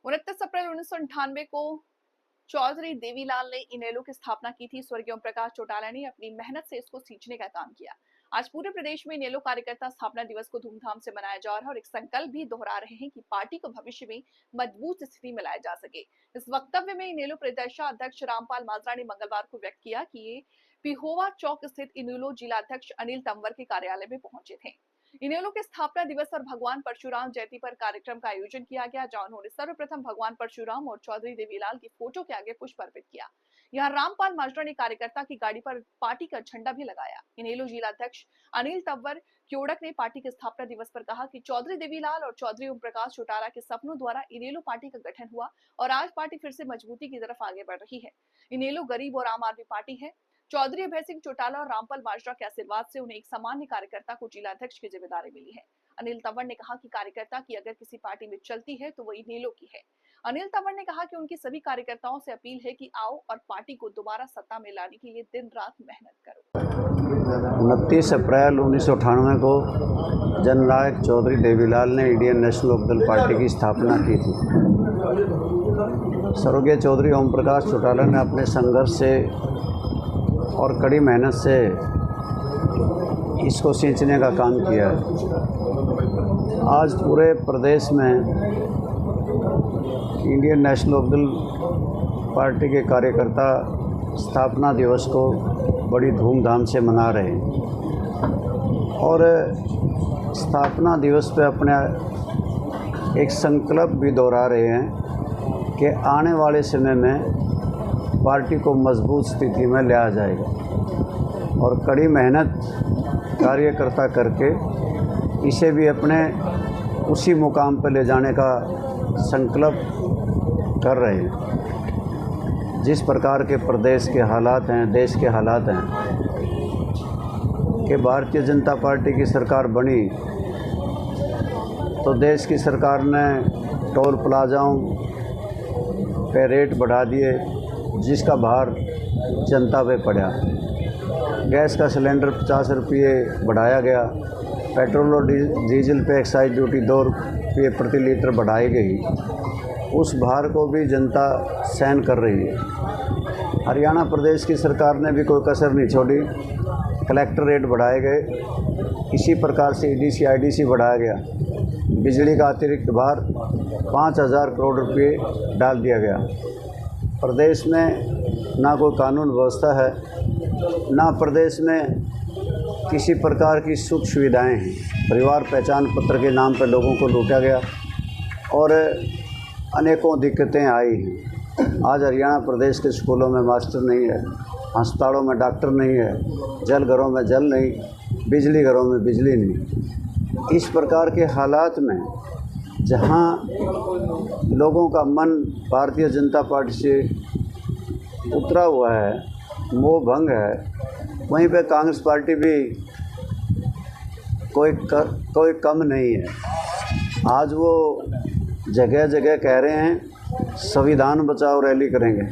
29 अप्रैल 1998 को चौधरी देवीलाल ने इनेलो की स्थापना की थी। स्वर्गीय ओम प्रकाश चौटाला ने अपनी मेहनत से इसको सींचने का काम किया। आज पूरे प्रदेश में इनेलो कार्यकर्ता स्थापना दिवस को धूमधाम से मनाया जा रहा है और एक संकल्प भी दोहरा रहे हैं कि पार्टी को भविष्य में मजबूत स्थिति में लाया जा सके। इस वक्तव्य में इनेलो प्रदेशाध्यक्ष रामपाल माजरा ने मंगलवार को व्यक्त किया कि ये पिहोवा चौक स्थित इनेलो जिलाध्यक्ष अनिल तंवर के कार्यालय में पहुंचे थे। इनेलो के स्थापना दिवस और भगवान परशुराम जयंती पर कार्यक्रम का आयोजन किया गया, जहां उन्होंने सर्वप्रथम भगवान परशुराम और चौधरी देवीलाल की फोटो के आगे पुष्प अर्पित किया। यहां रामपाल माजरा ने कार्यकर्ता की गाड़ी पर पार्टी का झंडा भी लगाया। इनेलो जिलाध्यक्ष अनिल तंवर क्योड़क ने पार्टी के स्थापना दिवस पर कहा कि चौधरी देवीलाल और चौधरी ओम प्रकाश चौटाला के सपनों द्वारा इनेलो पार्टी का गठन हुआ और आज पार्टी फिर से मजबूती की तरफ आगे बढ़ रही है। इनेलो गरीब और आम आदमी पार्टी है। चौधरी अभय सिंह चौटाला और रामपाल माजरा के आशीर्वाद से उन्हें एक सामान्य कार्यकर्ता को जिलाध्यक्ष की जिम्मेदारी मिली है। अनिल तंवर ने कहा कि कार्यकर्ता की अगर किसी पार्टी में चलती है तो वो इनेलो की है। अनिल तंवर ने कहा कि उनकी सभी कार्यकर्ताओं से अपील है कि आओ और पार्टी को दोबारा सत्ता में लाने के लिए दिन रात मेहनत करो। 29 अप्रैल 1998 को जननायक चौधरी देवीलाल ने इंडियन नेशनल लोकदल पार्टी की स्थापना की थी। स्वर्गीय चौधरी ओम प्रकाश चौटाला ने अपने संघर्ष से और कड़ी मेहनत से इसको सींचने का काम किया है। आज पूरे प्रदेश में इंडियन नेशनल लोकदल पार्टी के कार्यकर्ता स्थापना दिवस को बड़ी धूमधाम से मना रहे हैं और स्थापना दिवस पे अपने एक संकल्प भी दोहरा रहे हैं कि आने वाले समय में पार्टी को मजबूत स्थिति में लाया जाएगा और कड़ी मेहनत कार्यकर्ता करके इसे भी अपने उसी मुकाम पर ले जाने का संकल्प कर रहे हैं। जिस प्रकार के प्रदेश के हालात हैं, देश के हालात हैं कि भारतीय जनता पार्टी की सरकार बनी तो देश की सरकार ने टोल प्लाजाओं पे रेट बढ़ा दिए, जिसका भार जनता पे पड़ा। गैस का सिलेंडर 50 रुपये बढ़ाया गया। पेट्रोल और डीजल पे एक्साइज ड्यूटी 2 रुपये प्रति लीटर बढ़ाई गई। उस भार को भी जनता सहन कर रही है। हरियाणा प्रदेश की सरकार ने भी कोई कसर नहीं छोड़ी। कलेक्टर रेट बढ़ाए गए। इसी प्रकार से ईडीसी आईडीसी बढ़ाया गया। बिजली का अतिरिक्त भार 5000 करोड़ रुपये डाल दिया गया। प्रदेश में ना कोई कानून व्यवस्था है, ना प्रदेश में किसी प्रकार की सुख सुविधाएं हैं। परिवार पहचान पत्र के नाम पर लोगों को लूटा गया और अनेकों दिक्कतें आई हैं। आज हरियाणा प्रदेश के स्कूलों में मास्टर नहीं है, अस्पतालों में डॉक्टर नहीं है, जल घरों में जल नहीं, बिजली घरों में बिजली नहीं। इस प्रकार के हालात में जहां लोगों का मन भारतीय जनता पार्टी से उतरा हुआ है, मोह भंग है, वहीं पे कांग्रेस पार्टी भी कोई कम नहीं है। आज वो जगह जगह कह रहे हैं संविधान बचाओ रैली करेंगे।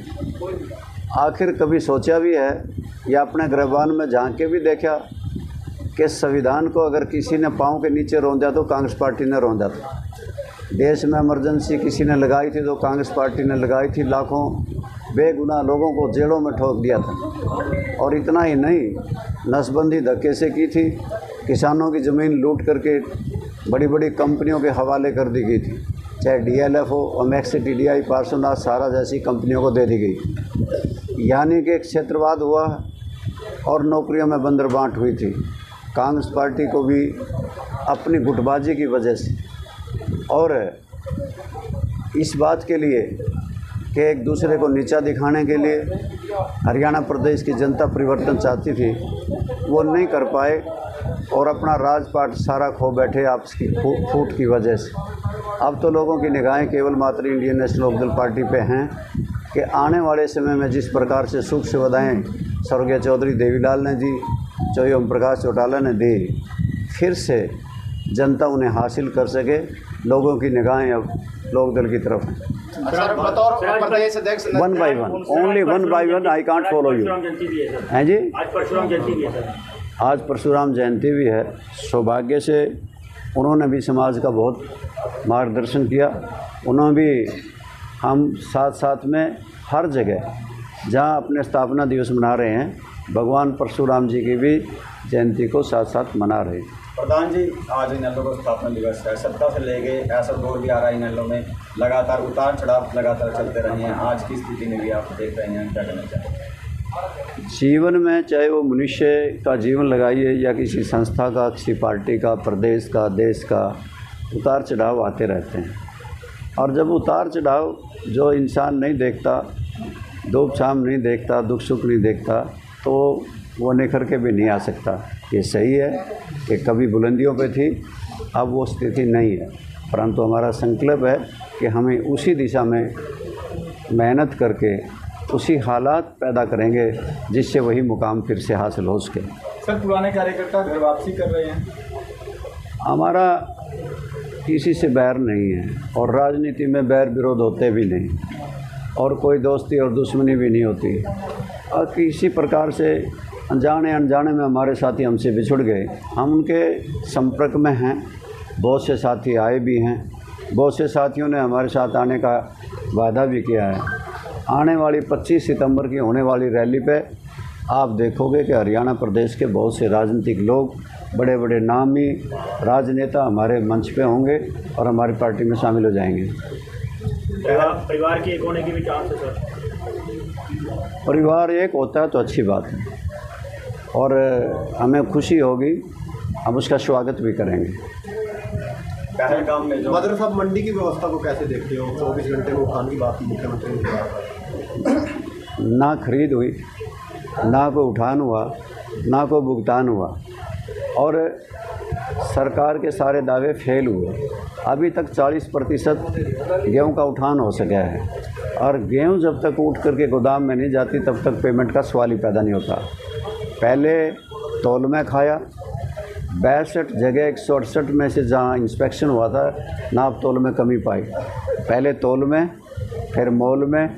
आखिर कभी सोचा भी है या अपने गिरबान में झांक के भी देखा कि संविधान को अगर किसी ने पाँव के नीचे रौंदा तो कांग्रेस पार्टी ने रौंदा था। देश में इमरजेंसी किसी ने लगाई थी तो कांग्रेस पार्टी ने लगाई थी। लाखों बेगुनाह लोगों को जेलों में ठोक दिया था। और इतना ही नहीं, नसबंदी धक्के से की थी। किसानों की ज़मीन लूट करके बड़ी बड़ी कंपनियों के हवाले कर दी गई थी, चाहे डीएलएफ हो, ओमेक्स, टीडीआई, पार्सोनाथ, सारा जैसी कंपनियों को दे दी गई। यानी कि एक क्षेत्रवाद हुआ और नौकरियों में बंदरबांट हुई थी। कांग्रेस पार्टी को भी अपनी गुटबाजी की वजह से और इस बात के लिए कि एक दूसरे को नीचा दिखाने के लिए हरियाणा प्रदेश की जनता परिवर्तन चाहती थी, वो नहीं कर पाए और अपना राजपाट सारा खो बैठे आपस की फूट की वजह से। अब तो लोगों की निगाहें केवल मात्र इंडियन नेशनल लोकदल पार्टी पे हैं कि आने वाले समय में जिस प्रकार से सुख सुविधाएँ स्वर्गीय चौधरी देवीलाल ने दी, चौधरी ओम प्रकाश चौटाला ने दी, फिर से जनता उन्हें हासिल कर सके। लोगों की निगाहें अब लोकदल की तरफ हैं। सर, बतौर प्रदेश अध्यक्ष one by one, only one by one, I can't follow you. हैं जी, आज परशुराम जयंती भी है सर। आज परशुराम जयंती भी है। सौभाग्य से उन्होंने भी समाज का बहुत मार्गदर्शन किया। उन्होंने भी हम साथ साथ में हर जगह जहाँ अपने स्थापना दिवस मना रहे हैं, भगवान परशुराम जी की भी जयंती को साथ साथ मना रहे हैं। प्रधान जी, आज इनेलो का स्थापना दिवस है। सत्ता से लेके ऐसा दौर भी आ रहा है इनेलो में, लगातार उतार चढ़ाव लगातार चलते रहे हैं। आज की स्थिति में भी आप देख रहे हैं, क्या कहना चाहेंगे? जीवन में चाहे वो मनुष्य का जीवन लगाइए या किसी संस्था का, किसी पार्टी का, प्रदेश का, देश का, उतार चढ़ाव आते रहते हैं। और जब उतार चढ़ाव जो इंसान नहीं देखता, धूप छाम नहीं देखता, दुख सुख नहीं देखता, तो वो निखर के भी नहीं आ सकता। ये सही है कि कभी बुलंदियों पे थी, अब वो स्थिति नहीं है, परंतु हमारा संकल्प है कि हमें उसी दिशा में मेहनत करके उसी हालात पैदा करेंगे जिससे वही मुकाम फिर से हासिल हो सके। सर, पुराने कार्यकर्ता घर वापसी कर रहे हैं। हमारा किसी से बैर नहीं है और राजनीति में बैर विरोध होते भी नहीं और कोई दोस्ती और दुश्मनी भी नहीं होती। और किसी प्रकार से अनजाने में हमारे साथी हमसे बिछुड़ गए, हम उनके संपर्क में हैं। बहुत से साथी आए भी हैं, बहुत से साथियों ने हमारे साथ आने का वादा भी किया है। आने वाली 25 सितंबर की होने वाली रैली पे आप देखोगे कि हरियाणा प्रदेश के बहुत से राजनीतिक लोग, बड़े बड़े नामी राजनेता हमारे मंच पे होंगे और हमारी पार्टी में शामिल हो जाएंगे। परिवार के एक होने की भी चांस है सर? परिवार एक होता है तो अच्छी बात है और हमें खुशी होगी, हम उसका स्वागत भी करेंगे। पहलगाम में जो मदर साहब, मंडी की व्यवस्था को कैसे देखते हो? 24 घंटे में उठान की बात मुख्यमंत्री ने कहा। ना खरीद हुई, ना कोई उठान हुआ, ना कोई भुगतान हुआ और सरकार के सारे दावे फेल हुए। अभी तक 40% गेहूँ का उठान हो सका है और गेहूँ जब तक उठ करके गोदाम में नहीं जाती तब तक पेमेंट का सवाल ही पैदा नहीं होता। पहले तौल में खाया, 62 जगह 168 में से जहाँ इंस्पेक्शन हुआ था, नाप तौल में कमी पाई। पहले तौल में, फिर मोल में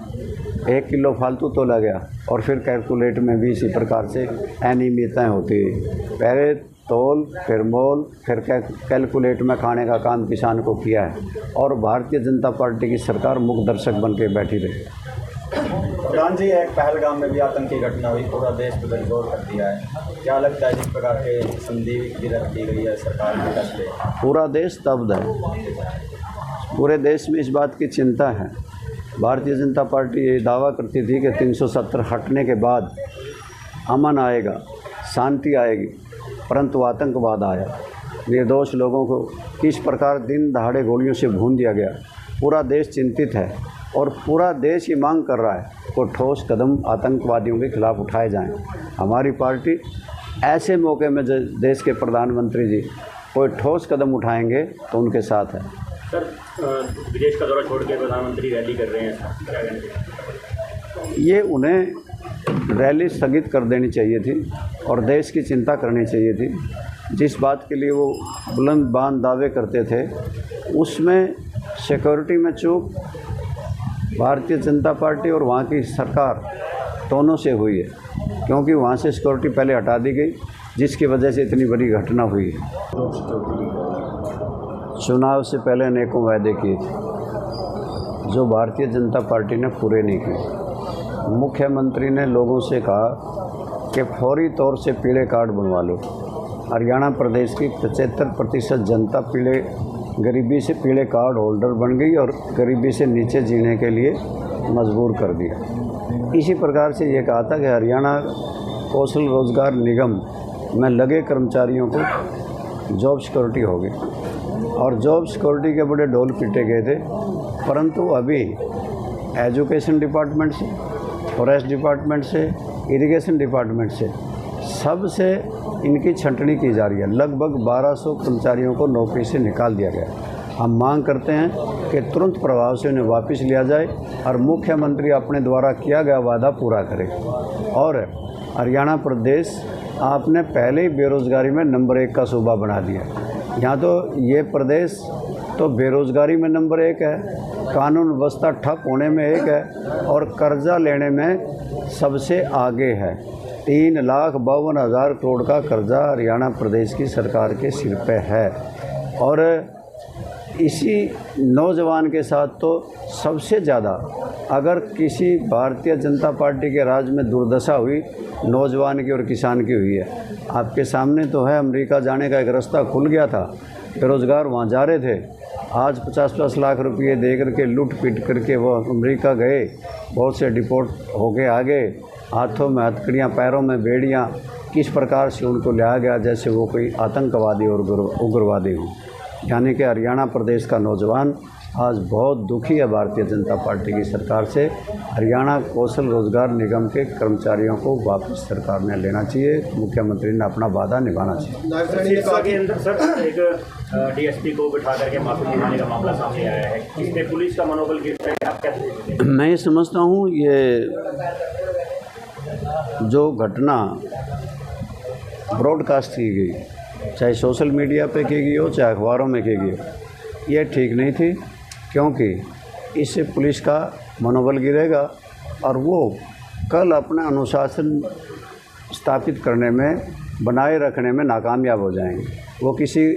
1 किलो फालतू तोला गया और फिर कैलकुलेट में भी इसी प्रकार से अनियमितताएँ होती है। पहले तौल, फिर मोल, फिर कैलकुलेट में खाने का काम किसान को किया है और भारतीय जनता पार्टी की सरकार मुख्य दर्शक बन के बैठी रही। प्रधान जी, एक पहलगाम में भी आतंकी घटना हुई, पूरा देश बेदखल कर दिया है। क्या लगता है जिस प्रकार के संधि की रखी गई है सरकार के फैसले? पूरा देश स्तब्ध है, पूरे देश में इस बात की चिंता है। भारतीय जनता पार्टी ये दावा करती थी कि 370 हटने के बाद अमन आएगा, शांति आएगी, परंतु आतंकवाद आया। निर्दोष लोगों को किस प्रकार दिन दहाड़े गोलियों से भून दिया गया। पूरा देश चिंतित है और पूरा देश ही मांग कर रहा है को ठोस कदम आतंकवादियों के खिलाफ उठाए जाएं। हमारी पार्टी ऐसे मौके में देश के प्रधानमंत्री जी कोई ठोस कदम उठाएंगे तो उनके साथ है। सर, विदेश का दौरा छोड़ के प्रधानमंत्री रैली कर रहे हैं, क्या कहेंगे? ये उन्हें रैली स्थगित कर देनी चाहिए थी और देश की चिंता करनी चाहिए थी। जिस बात के लिए वो बुलंद बांध दावे करते थे उसमें सिक्योरिटी में चूक भारतीय जनता पार्टी और वहाँ की सरकार दोनों से हुई है, क्योंकि वहाँ से सिक्योरिटी पहले हटा दी गई जिसकी वजह से इतनी बड़ी घटना हुई है। चुनाव से पहले अनेकों वायदे किए थे जो भारतीय जनता पार्टी ने पूरे नहीं किए। मुख्यमंत्री ने लोगों से कहा कि फौरी तौर से पीले कार्ड बनवा लो। हरियाणा प्रदेश की 75% जनता गरीबी से पीले कार्ड होल्डर बन गई और गरीबी से नीचे जीने के लिए मजबूर कर दिया। इसी प्रकार से ये कहा था कि हरियाणा कौशल रोजगार निगम में लगे कर्मचारियों को जॉब सिक्योरिटी होगी और जॉब सिक्योरिटी के बड़े ढोल पीटे गए थे, परंतु अभी एजुकेशन डिपार्टमेंट से, फॉरेस्ट डिपार्टमेंट से, इरिगेशन डिपार्टमेंट से सबसे इनकी छंटनी की जा रही है। लगभग 1200 कर्मचारियों को नौकरी से निकाल दिया गया। हम मांग करते हैं कि तुरंत प्रभाव से उन्हें वापस लिया जाए और मुख्यमंत्री अपने द्वारा किया गया वादा पूरा करे। और हरियाणा प्रदेश आपने पहले ही बेरोज़गारी में नंबर 1 का सूबा बना दिया। यहाँ तो ये प्रदेश तो बेरोज़गारी में नंबर 1 है, कानून व्यवस्था ठप होने में 1 है और कर्जा लेने में सबसे आगे है। 3,52,000 करोड़ का कर्जा हरियाणा प्रदेश की सरकार के सिर पे है और इसी नौजवान के साथ तो सबसे ज़्यादा अगर किसी भारतीय जनता पार्टी के राज में दुर्दशा हुई नौजवान की और किसान की हुई है। आपके सामने तो है, अमेरिका जाने का एक रास्ता खुल गया था, बेरोज़गार वहाँ जा रहे थे, आज 50-50 लाख रुपये दे करके लूट पीट करके वो अमेरिका गए, बहुत से डिपोर्ट होके आ गए, हाथों में हथकड़ियाँ पैरों में बेड़ियाँ, किस प्रकार से उनको लिया गया जैसे वो कोई आतंकवादी और उग्रवादी हो। यानी कि हरियाणा प्रदेश का नौजवान आज बहुत दुखी है भारतीय जनता पार्टी की सरकार से। हरियाणा कौशल रोजगार निगम के कर्मचारियों को वापस सरकार ने लेना चाहिए, मुख्यमंत्री ने अपना वादा निभाना चाहिए। के अंदर सर एक डीएसपी को बिठा करके माफी दिलाने का मामला सामने आया है, इसमें पुलिस का मनोबल गिरता है, आप क्या देखते हैं? मैं ये समझता हूँ ये जो घटना ब्रॉडकास्ट की गई, चाहे सोशल मीडिया पे की गई हो चाहे अखबारों में की गई हो, ये ठीक नहीं थी, क्योंकि इससे पुलिस का मनोबल गिरेगा और वो कल अपना अनुशासन स्थापित करने में, बनाए रखने में नाकामयाब हो जाएंगे। वो किसी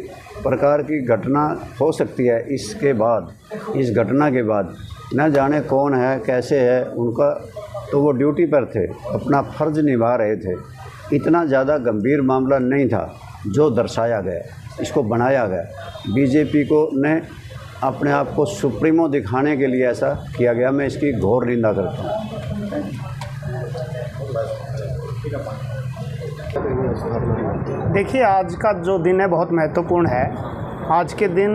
प्रकार की घटना हो सकती है इसके बाद, इस घटना के बाद न जाने कौन है कैसे है उनका, तो वो ड्यूटी पर थे, अपना फ़र्ज निभा रहे थे। इतना ज़्यादा गंभीर मामला नहीं था जो दर्शाया गया, इसको बनाया गया। बीजेपी को ने अपने आप को सुप्रीमो दिखाने के लिए ऐसा किया गया, मैं इसकी घोर निंदा करता हूँ। देखिए, आज का जो दिन है बहुत महत्वपूर्ण है। आज के दिन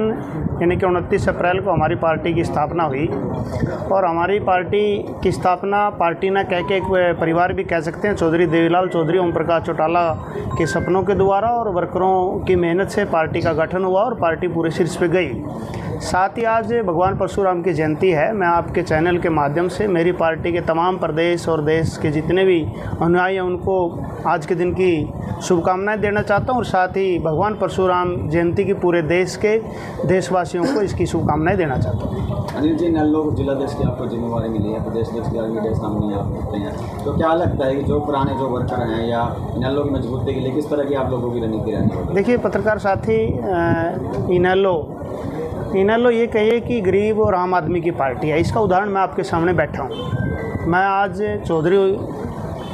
यानी कि 29 अप्रैल को हमारी पार्टी की स्थापना हुई और हमारी पार्टी की स्थापना पार्टी ना कह के एक परिवार भी कह सकते हैं, चौधरी देवीलाल चौधरी ओम प्रकाश चौटाला के सपनों के द्वारा और वर्करों की मेहनत से पार्टी का गठन हुआ और पार्टी पूरे शीर्ष पे गई। साथ ही आज भगवान परशुराम की जयंती है। मैं आपके चैनल के माध्यम से मेरी पार्टी के तमाम प्रदेश और देश के जितने भी अनुयायी हैं उनको आज के दिन की शुभकामनाएं देना चाहता हूं और साथ ही भगवान परशुराम जयंती की पूरे देश के देशवासियों को इसकी शुभकामनाएं देना चाहता हूं। अनिल जी, नल्लो जिलाध्यक्ष की आपको जिम्मेवारी मिली है, प्रदेश अध्यक्ष की मीडिया सामने आप करते हैं, तो क्या लगता है कि जो पुराने जो वर्कर हैं या नल्लो की मजबूती के लिए किस तरह की आप लोगों की रणनीति रहनी होगी? देखिए पत्रकार साथी, इनेलो ये कहिए कि गरीब और आम आदमी की पार्टी है, इसका उदाहरण मैं आपके सामने बैठा हूँ। मैं आज चौधरी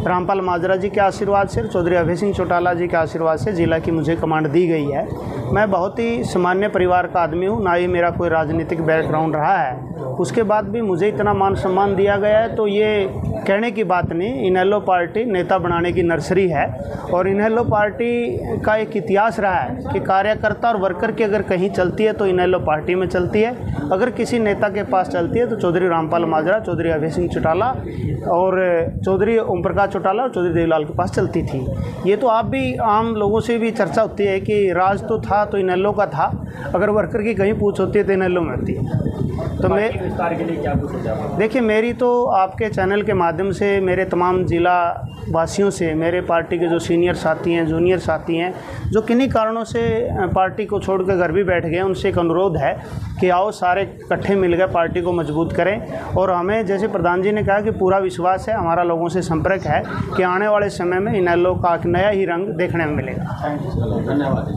रामपाल माजरा जी के आशीर्वाद से, चौधरी अभय सिंह चौटाला जी के आशीर्वाद से जिला की मुझे कमांड दी गई है। मैं बहुत ही सामान्य परिवार का आदमी हूँ, ना ही मेरा कोई राजनीतिक बैकग्राउंड रहा है। उसके बाद भी मुझे इतना मान सम्मान दिया गया है, तो ये कहने की बात नहीं। इनेलो पार्टी नेता बनाने की नर्सरी है और इनेलो पार्टी का एक इतिहास रहा है कि कार्यकर्ता और वर्कर की अगर कहीं चलती है तो इनेलो पार्टी में चलती है, अगर किसी नेता के पास चलती है तो चौधरी रामपाल माजरा, चौधरी अभय सिंह चौटाला और चौधरी ओम प्रकाश चौटाला और चौधरी देवीलाल के पास चलती थी। ये तो आप भी आम लोगों से भी चर्चा होती है कि राज तो था तो इनेलो का था, अगर वर्कर की कहीं पूछ होती है तो इनेलो में होती है। तो मैं विस्तार के लिए क्या कुछ सुझाव? देखिए, मेरी तो आपके चैनल के माध्यम से मेरे तमाम ज़िला वासियों से, मेरे पार्टी के जो सीनियर साथी हैं, जूनियर साथी हैं, जो किन्हीं कारणों से पार्टी को छोड़कर घर भी बैठ गए, उनसे एक अनुरोध है कि आओ सारे इकट्ठे मिल गए पार्टी को मजबूत करें। और हमें, जैसे प्रधान जी ने कहा, कि पूरा विश्वास है, हमारा लोगों से संपर्क है कि आने वाले समय में इनेलो का एक नया ही रंग देखने में मिलेगा। धन्यवाद।